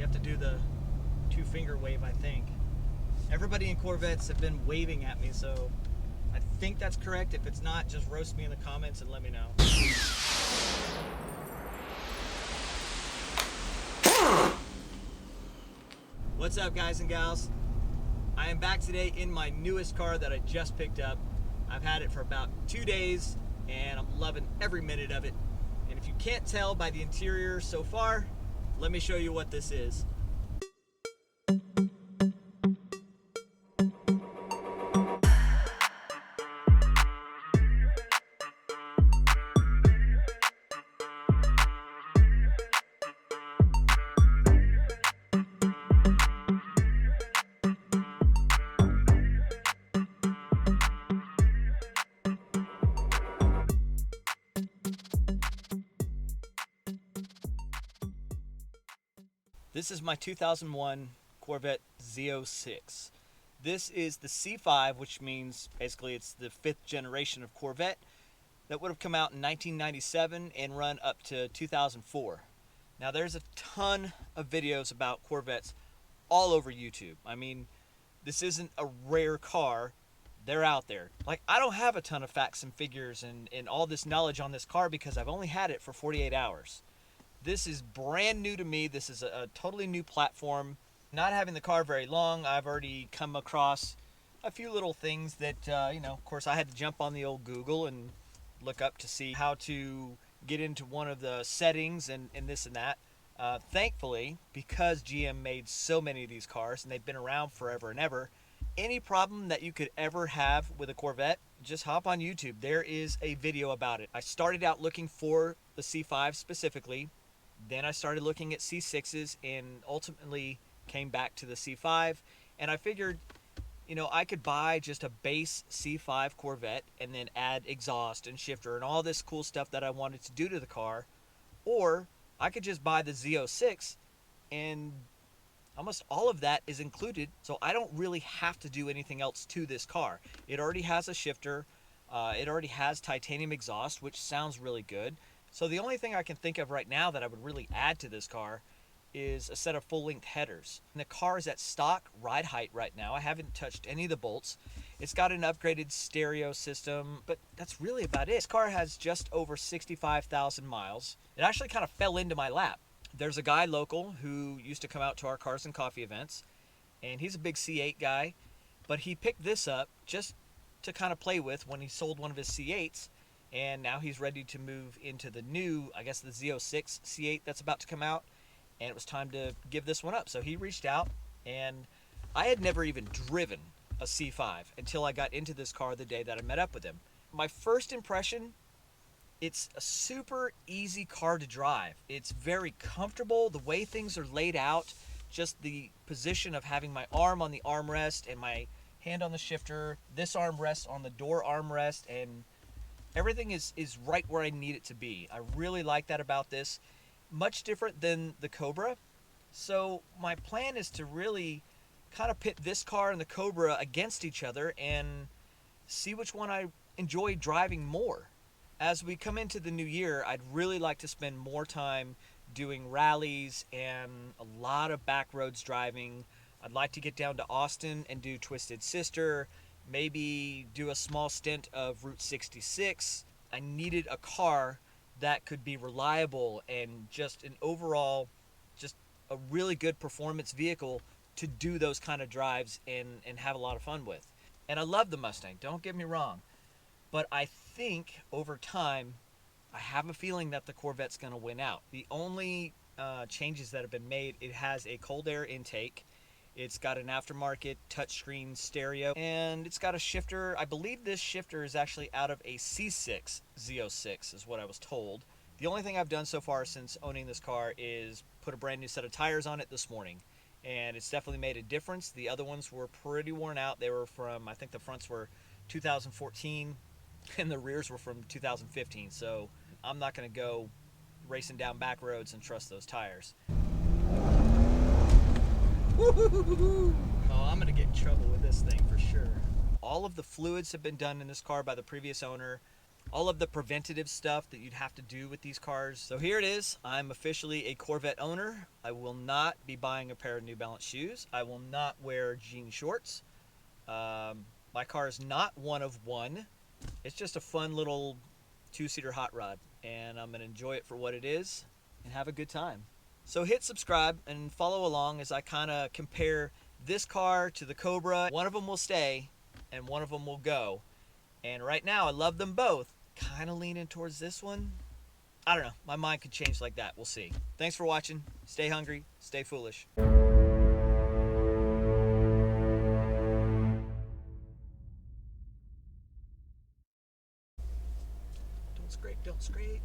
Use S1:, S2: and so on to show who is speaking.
S1: have to do the two-finger wave, I think. Everybody in Corvettes have been waving at me, so I think that's correct. If it's not, just roast me in the comments and let me know. What's up, guys and gals? I am back today in my newest car that I just picked up. I've had it for about 2 days and I'm loving every minute of it. And if you can't tell by the interior so far, let me show you what this is. This is my 2001 Corvette ZO6. This is the C5, which means basically it's the 5th generation of Corvette that would have come out in 1997 and run up to 2004. Now there's a ton of videos about Corvettes all over YouTube. I mean, this isn't a rare car. They're out there. Like, I don't have a ton of facts and figures and all this knowledge on this car because I've only had it for 48 hours. This is brand new to me. This is a totally new platform. Not having the car very long, I've already come across a few little things that, of course I had to jump on the old Google and look up to see how to get into one of the settings and this and that. Thankfully, because GM made so many of these cars and they've been around forever and ever, any problem that you could ever have with a Corvette, just hop on YouTube. There is a video about it. I started out looking for the C5 specifically. Then I started looking at C6s and ultimately came back to the C5. And I figured, I could buy just a base C5 Corvette and then add exhaust and shifter and all this cool stuff that I wanted to do to the car. Or I could just buy the Z06 and almost all of that is included. So I don't really have to do anything else to this car. It already has a shifter. It already has titanium exhaust, which sounds really good. So the only thing I can think of right now that I would really add to this car is a set of full-length headers. And the car is at stock ride height right now. I haven't touched any of the bolts. It's got an upgraded stereo system, but that's really about it. This car has just over 65,000 miles. It actually kind of fell into my lap. There's a guy local who used to come out to our Cars and Coffee events, and he's a big C8 guy, but he picked this up just to kind of play with when he sold one of his C8s. And now he's ready to move into the new, I guess, the Z06 C8 that's about to come out. And it was time to give this one up. So he reached out, and I had never even driven a C5 until I got into this car the day that I met up with him. My first impression, it's a super easy car to drive. It's very comfortable. The way things are laid out, just the position of having my arm on the armrest and my hand on the shifter, this armrest on the door armrest, and everything is right where I need it to be. I really like that about this. Much different than the Cobra. So my plan is to really kind of pit this car and the Cobra against each other and see which one I enjoy driving more. As we come into the new year, I'd really like to spend more time doing rallies and a lot of back roads driving. I'd like to get down to Austin and do Twisted Sister, maybe do a small stint of Route 66. I needed a car that could be reliable and just an overall, just a really good performance vehicle to do those kind of drives and have a lot of fun with. And I love the Mustang, don't get me wrong. But I think over time, I have a feeling that the Corvette's going to win out. The only changes that have been made, it has a cold air intake. It's got an aftermarket touchscreen stereo, and it's got a shifter. I believe this shifter is actually out of a C6 Z06, is what I was told. The only thing I've done so far since owning this car is put a brand new set of tires on it this morning, and it's definitely made a difference. The other ones were pretty worn out. They were from, I think the fronts were 2014, and the rears were from 2015, so I'm not going to go racing down back roads and trust those tires. Oh, I'm gonna get in trouble with this thing for sure. All of the fluids have been done in this car by the previous owner. all of the preventative stuff that you'd have to do with these cars. So here it is. I'm officially a Corvette owner. I will not be buying a pair of New Balance shoes. I will not wear jean shorts. My car is not one of one. It's just a fun little two-seater hot rod, and I'm going to enjoy it for what it is and have a good time. So hit subscribe and follow along as I kind of compare this car to the Cobra. One of them will stay and one of them will go. And right now I love them both. Kind of leaning towards this one. I don't know. My mind could change like that. We'll see. Thanks for watching. Stay hungry. Stay foolish. Don't scrape, don't scrape.